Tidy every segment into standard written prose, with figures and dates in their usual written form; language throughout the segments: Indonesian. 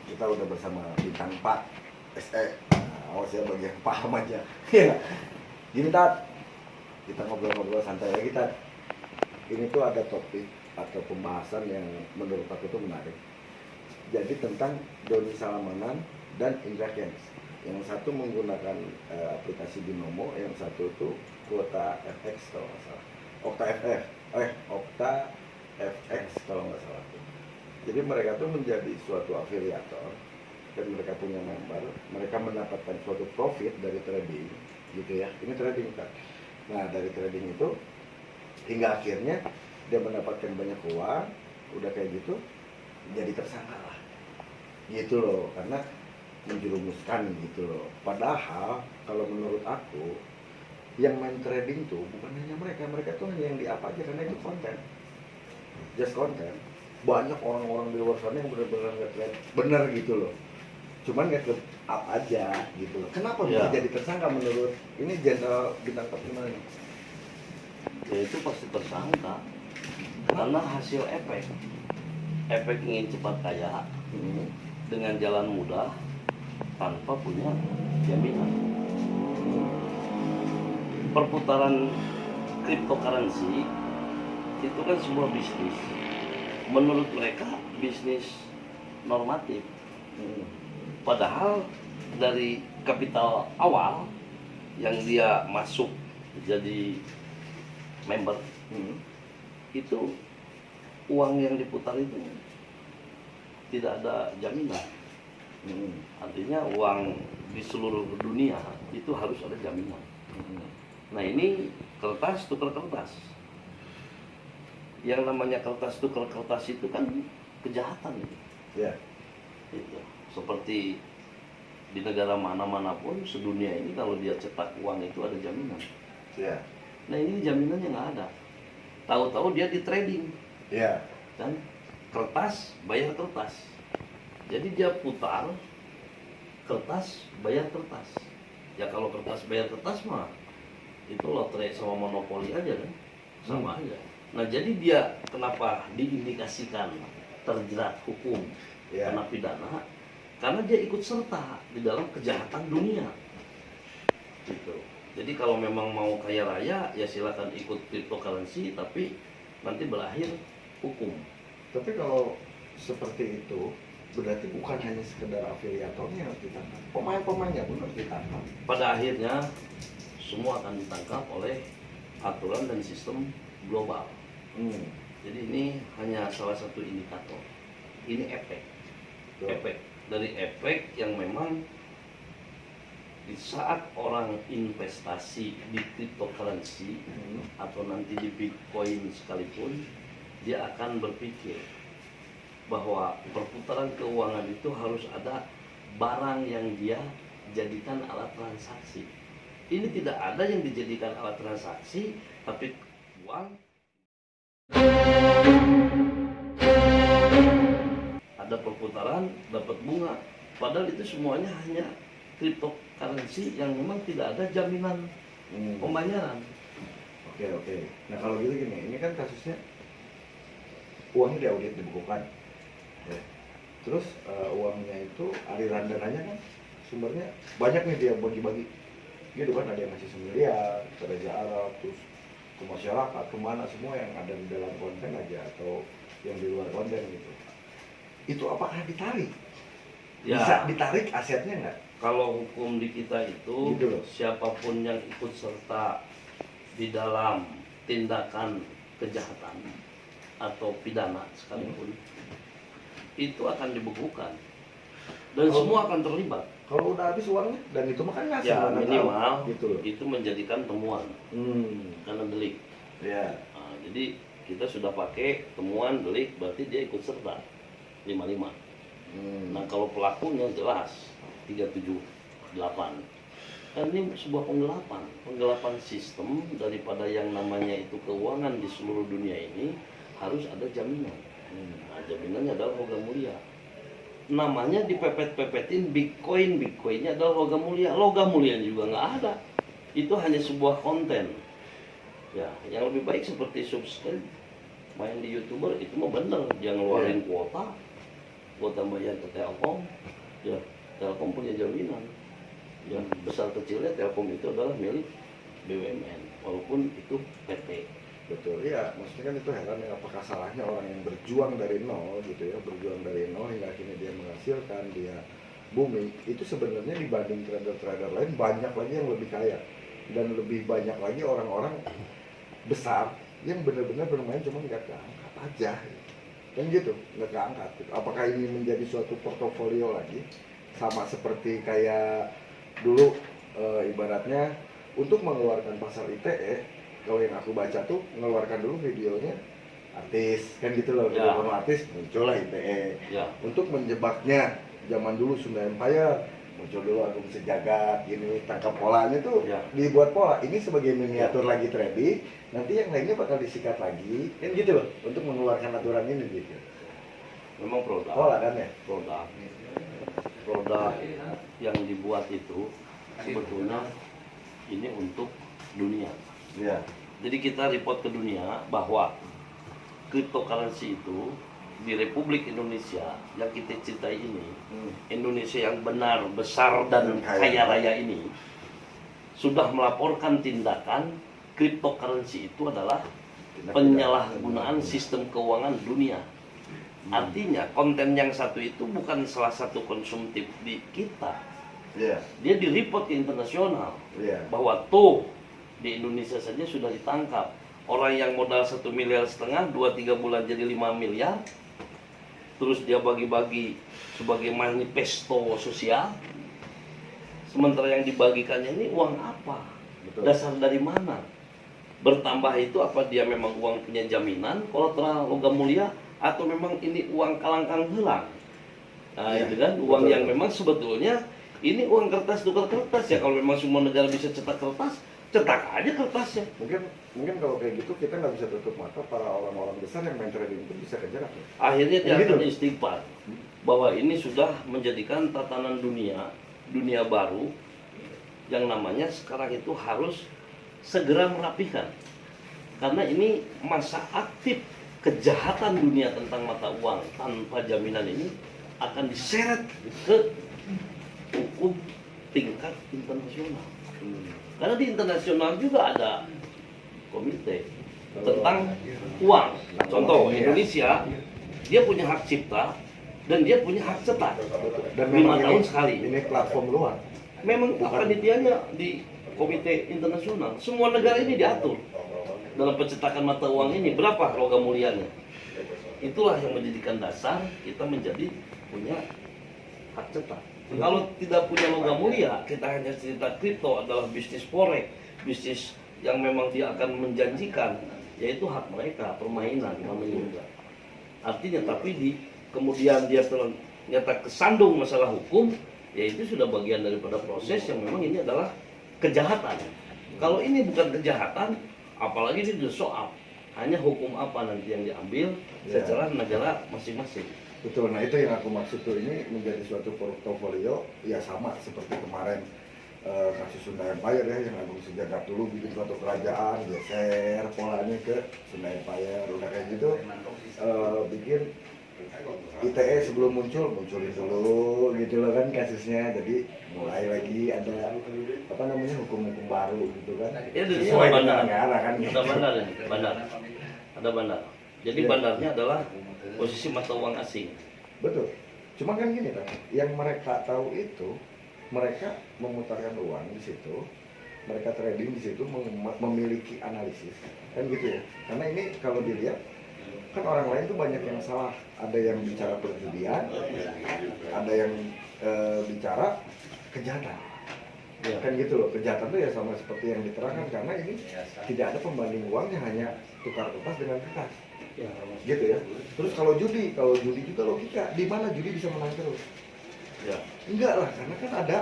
kita udah bersama bintang 4 SE. Nah, awas ya bagi yang paham aja. Ya. Gini Tat, kita ngobrol-ngobrol santai lagi Tat. Ini tuh ada topik atau pembahasan yang menurut aku tuh menarik. Jadi tentang Doni Salmanan dan Indra Kents. Yang satu menggunakan aplikasi Binomo, yang satu tuh kuota FX kalau nggak salah. Okta FX kalau nggak salah. Jadi mereka tuh menjadi suatu afiliator dan mereka punya member, mereka mendapatkan suatu profit dari trading, gitu ya. Ini trading kan. Nah dari trading itu hingga akhirnya dia mendapatkan banyak uang, udah kayak gitu, jadi tersangka lah, gitu loh, karena menjerumuskan gitu loh. Padahal kalau menurut aku yang main trading tuh bukan hanya mereka tuh hanya yang di apa aja karena itu konten, just konten. Banyak orang-orang di luar sana yang benar-benar nge-trade bener gitu loh, cuman nggak ke up aja gitu loh. Kenapa bisa jadi tersangka menurut ini Jenderal Bintang 4 gimana nih? Ya itu pasti tersangka karena hasil efek ingin cepat kaya dengan jalan mudah tanpa punya jaminan. Perputaran cryptocurrency itu kan sebuah bisnis, menurut mereka bisnis normatif, padahal dari kapital awal yang dia masuk jadi member itu uang yang diputar itu tidak ada jaminan. Artinya uang di seluruh dunia itu harus ada jaminan. Nah ini kertas tukar kertas. Yang namanya kertas tukar kertas itu kan kejahatan. Ya. Itu seperti di negara mana-mana pun sedunia ini kalau dia cetak uang itu ada jaminan. Ya. Nah ini jaminannya nggak ada. Tahu-tahu dia di trading. Ya. Dan kertas bayar kertas. Jadi dia putar kertas bayar kertas. Ya kalau kertas bayar kertas mah itu lotre sama monopoli aja kan, sama aja. Nah jadi dia kenapa diindikasikan terjerat hukum kena pidana? Karena dia ikut serta di dalam kejahatan dunia. Gitu. Jadi kalau memang mau kaya raya ya silakan ikut cryptocurrency, tapi nanti berakhir hukum. Tapi kalau seperti itu berarti bukan hanya sekedar afiliatornya yang harus ditangkap, pemain-pemainnya pun harus ditangkap. Pada akhirnya semua akan ditangkap oleh aturan dan sistem global. Jadi ini hanya salah satu indikator. Ini efek dari efek yang memang di saat orang investasi di cryptocurrency atau nanti di Bitcoin sekalipun, dia akan berpikir bahwa perputaran keuangan itu harus ada barang yang dia jadikan alat transaksi. Ini tidak ada yang dijadikan alat transaksi, tapi uang ada perputaran dapat bunga. Padahal itu semuanya hanya cryptocurrency yang memang tidak ada jaminan pembayaran. Oke. Nah kalau gitu gini, ini kan kasusnya uangnya diaudit, dibukukan. Terus uangnya itu aliran dananya kan sumbernya banyak nih, dia bagi-bagi gitu kan, ada yang ngasih 1 miliar ke Raja Arab, terus ke masyarakat, kemana, semua yang ada di dalam konten aja atau yang di luar konten gitu. Itu apakah ditarik? Ya, bisa ditarik asetnya nggak? kalau hukum di kita itu Gitu loh. siapapun yang ikut serta di dalam tindakan kejahatan atau pidana sekalipun itu akan dibekukan dan semua akan terlibat. Kalau udah habis uangnya dan itu makan ngasih Ya minimal gitu loh. itu menjadikan temuan karena delik. Ya. Nah, jadi kita sudah pakai temuan delik, berarti dia ikut serta 55. Nah kalau pelakunya jelas 378. Dan ini sebuah penggelapan sistem daripada yang namanya itu keuangan di seluruh dunia ini harus ada jaminan. Nah jaminannya adalah logam mulia. Namanya dipepet-pepetin Bitcoinnya adalah logam mulia juga nggak ada. Itu hanya sebuah konten. Ya, yang lebih baik seperti subscribe main di YouTuber itu mah bener, jangan ngeluarin kuota. kuota bayar ke Telkom, ya Telkom punya jaminan. Yang besar kecilnya Telkom itu adalah milik BUMN, walaupun itu PT. Betul, ya maksudnya kan itu heran ya, apakah salahnya orang yang berjuang dari nol gitu ya, berjuang dari nol hingga akhirnya dia menghasilkan, dia booming, itu sebenarnya dibanding trader-trader lain banyak lagi yang lebih kaya dan lebih banyak lagi orang-orang besar yang benar-benar bermain cuma nggak keangkat aja kan gitu, nggak keangkat gitu. Apakah ini menjadi suatu portofolio lagi sama seperti kayak dulu ibaratnya untuk mengeluarkan pasar ITE, kalau yang aku baca tuh mengeluarkan dulu videonya artis kan gitu loh, ya. video artis muncullah ITE Ya. untuk menjebaknya. Zaman dulu Sunda Empire muncul dulu Agung Sejagat, gini tangkap polanya tuh ya. dibuat pola ini sebagai miniatur lagi trading, nanti yang lainnya bakal disikat lagi kan gitu loh untuk mengeluarkan aturan ini gitu. Memang produk. Pola kan ya? Produk yang dibuat itu sebetulnya ini untuk dunia. Iya. Jadi kita report ke dunia bahwa cryptocurrency itu di Republik Indonesia yang kita cintai ini, Indonesia yang benar, besar dan kaya raya ini sudah melaporkan tindakan cryptocurrency itu adalah penyalahgunaan sistem keuangan dunia. Artinya konten yang satu itu bukan salah satu konsumtif di kita. Iya. Dia di-report ke internasional Iya. bahwa tuh di Indonesia saja sudah ditangkap orang yang modal 1,5 miliar, 2-3 bulan jadi 5 miliar, terus dia bagi-bagi sebagai manifesto sosial, sementara yang dibagikannya ini uang apa? Betul. Dasar dari mana? Bertambah itu apa dia memang uang punya jaminan kolateral logam mulia, atau memang ini uang kalangkang hilang? Nah Ya, itu kan uang betul. yang memang sebetulnya ini uang kertas tukar kertas ya. Kalau memang semua negara bisa cetak kertas, cetak aja kertasnya. Mungkin kalau kayak gitu kita nggak bisa tutup mata para orang-orang besar yang main trading itu bisa kejerak ya. Akhirnya dia Gitu. akan istighfar bahwa ini sudah menjadikan tatanan dunia baru yang namanya sekarang itu harus segera merapikan, karena ini masa aktif kejahatan dunia tentang mata uang tanpa jaminan ini akan diseret ke hukum tingkat internasional. Karena di internasional juga ada komite tentang uang. Contoh Indonesia, dia punya hak cipta dan dia punya hak cetak. Dan 5 memang tahun ini, sekali. ini platform luar. Memang panitianya di komite internasional. Semua negara ini diatur dalam pencetakan mata uang ini. Berapa logam mulianya? Itulah yang menjadikan dasar kita menjadi punya hak cetak. Kalau tidak punya logam mulia, kita hanya cerita kripto adalah bisnis forex, bisnis yang memang dia akan menjanjikan, yaitu hak mereka, permainan namanya juga. Artinya tapi kemudian dia ternyata kesandung masalah hukum, ya itu sudah bagian daripada proses yang memang ini adalah kejahatan. Kalau ini bukan kejahatan, apalagi ini the show up, hanya hukum apa nanti yang diambil secara negara masing-masing. Betul, nah itu yang aku maksud tuh, ini menjadi suatu portofolio ya sama seperti kemarin kasus Sunda Empire ya, yang Agung Sejagat dulu bikin suatu kerajaan, geser polanya ke Sunda Empire, udah kayak gitu bikin ITE sebelum munculin dulu gitu loh kan kasusnya, jadi mulai lagi ada apa namanya hukum-hukum baru gitu kan. Ya, di Sesuai sini dengan bandar. negara kan. Ada bandar ini, bandar. Ada bandar. Jadi Ya. bandarnya adalah posisi mata uang asing. Betul. Cuma kan gini kan, yang mereka tahu itu mereka memutarkan uang di situ, mereka trading di situ memiliki analisis kan gitu ya. Karena ini kalau dilihat kan orang lain tuh banyak yang salah, ada yang bicara perjudian, ada yang bicara kejahatan. Ya. Kan gitu loh, kejahatan tuh ya sama seperti yang diterangkan, karena ini tidak ada pembanding uangnya, hanya tukar kertas dengan kertas. Ya. Gitu ya. Terus kalau judi juga logika, di mana judi bisa menang terus? Ya. Enggak lah, karena kan ada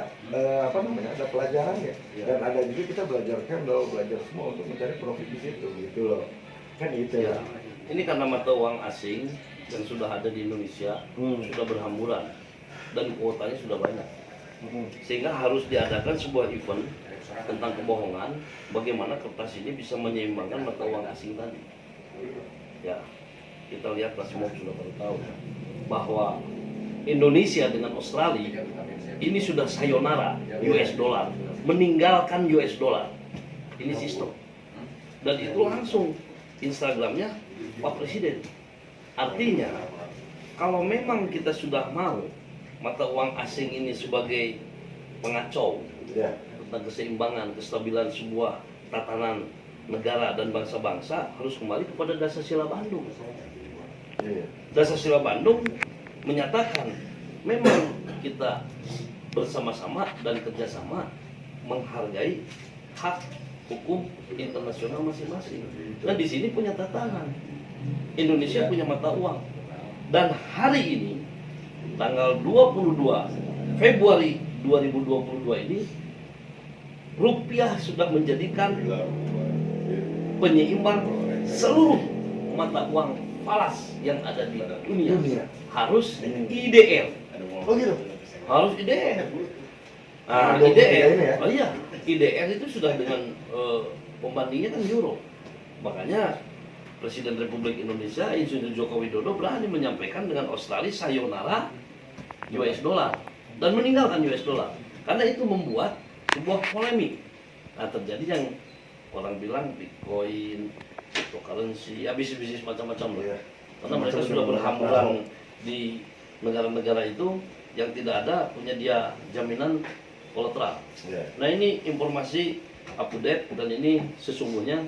apa namanya, ada pelajarannya. Ya. Dan ada juga kita belajar candle, belajar semua untuk mencari profit di situ, gitu loh. Kan itu Ya. ya. Ini karena mata uang asing yang sudah ada di Indonesia sudah berhamburan dan kuotanya sudah banyak. Sehingga harus diadakan sebuah event tentang kebohongan, bagaimana kertas ini bisa menyeimbangkan mata uang asing tadi. Ya, kita lihat lah semua sudah pada tahu bahwa Indonesia dengan Australia ini sudah sayonara US dollar, meninggalkan US dollar. Ini sistem. Dan itu langsung Instagramnya Pak Presiden. Artinya kalau memang kita sudah mau mata uang asing ini sebagai pengacau tentang keseimbangan, kestabilan sebuah tatanan negara dan bangsa-bangsa, harus kembali kepada Dasar Sila Bandung. Dasar Sila Bandung menyatakan memang kita bersama-sama dan kerjasama menghargai hak hukum internasional masing-masing. Dan di sini punya tatanan. Indonesia punya mata uang. Dan hari ini tanggal 22 Februari 2022 ini rupiah sudah menjadikan penyeimbang seluruh mata uang falas yang ada di dunia. Harus IDR. Oh gitu. Harus IDR. Nah, IDR. ini ya? Oh iya, IDR itu sudah dengan pembandingnya kan euro. Makanya Presiden Republik Indonesia Insinyur Joko Widodo berani menyampaikan dengan Australia sayonara US dollar dan meninggalkan US dollar. Karena itu membuat sebuah polemik. Nah, terjadi yang orang bilang Bitcoin, cryptocurrency, ya bisnis-bisnis macam-macam lah. Karena mereka sudah berhamburan di negara-negara itu yang tidak ada punya dia jaminan kolateral. Nah, ini informasi update dan ini sesungguhnya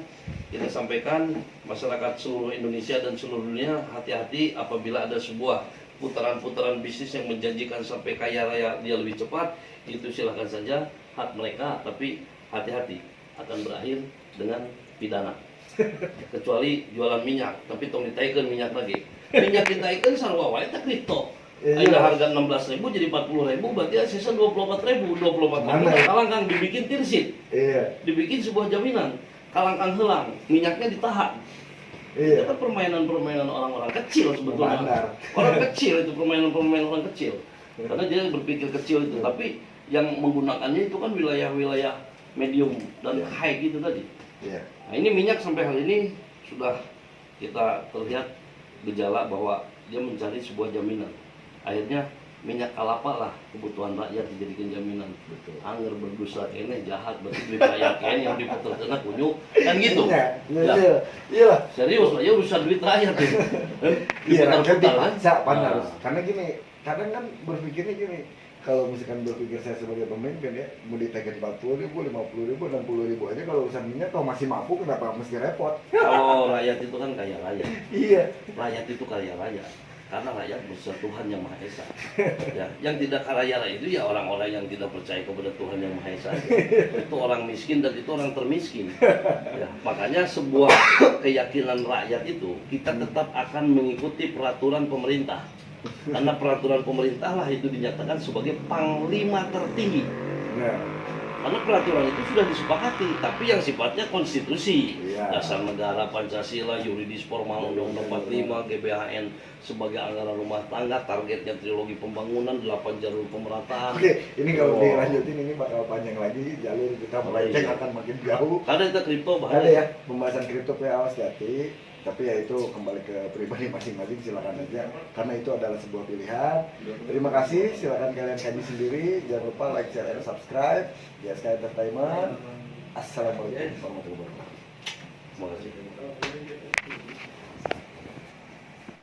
kita sampaikan masyarakat seluruh Indonesia dan seluruh dunia, hati-hati apabila ada sebuah putaran-putaran bisnis yang menjanjikan sampai kaya raya dia lebih cepat, itu silahkan saja hak mereka, tapi hati-hati akan berakhir dengan pidana. Kecuali jualan minyak, tapi tong ditaikkan minyak lagi. Minyak ditaikkan sarwa wae teh kripto. Ada harga 16.000 jadi 40.000, berarti sisa 24.000. 24.000 kalangkang dibikin tirsit. Dibikin sebuah jaminan. Kalangkang helang, minyaknya ditahan. Itu kan permainan-permainan orang-orang kecil sebetulnya. Orang kecil itu permainan-permainan orang kecil. Karena dia berpikir kecil itu, tapi yang menggunakannya itu kan wilayah-wilayah medium dan high gitu tadi. Nah, ini minyak sampai hari ini sudah kita terlihat gejala bahwa dia mencari sebuah jaminan. Akhirnya minyak kalapa lah kebutuhan rakyat dijadikan jaminan. Angger berdosa kene jahat berarti duit rakyat kene yang diputar kena kunyuk kan gitu. Iya. Serius lah ya urusan duit rakyat itu. Diputar-putar kan. Karena gini, kadang kan berpikirnya gini, kalau misalkan berpikir saya sebagai pemimpin ya, mau ditekan 40.000, 50.000, 60.000 aja kalau urusan minyak kalau masih mampu kenapa mesti repot? Kalau rakyat itu kan kaya raya. Iya. Rakyat itu kaya raya. Karena rakyat bersama Tuhan yang Maha Esa. Ya, yang tidak kaya raya itu ya orang-orang yang tidak percaya kepada Tuhan yang Maha Esa. Itu orang miskin dan itu orang termiskin. Ya, makanya sebuah keyakinan rakyat itu kita tetap akan mengikuti peraturan pemerintah. Karena peraturan pemerintah lah itu dinyatakan sebagai panglima tertinggi. Karena peraturan itu sudah disepakati, tapi yang sifatnya konstitusi, dasar negara, Pancasila, yuridis formal, Undang-Undang 45, GBHN sebagai anggaran rumah tangga, targetnya trilogi pembangunan, 8 jalur pemerataan. Oke, ini kalau dilanjutin ini bakal panjang lagi, jalur kita melenceng akan makin jauh. Karena kita kripto bahaya. Ada ya, pembahasan kripto ya, awas hati. Tapi ya itu kembali ke pribadi masing-masing, silakan aja karena itu adalah sebuah pilihan. Terima kasih, silakan kalian kaji sendiri, jangan lupa like, share, dan subscribe di SK Entertainment. Assalamualaikum warahmatullahi wabarakatuh. Terima kasih.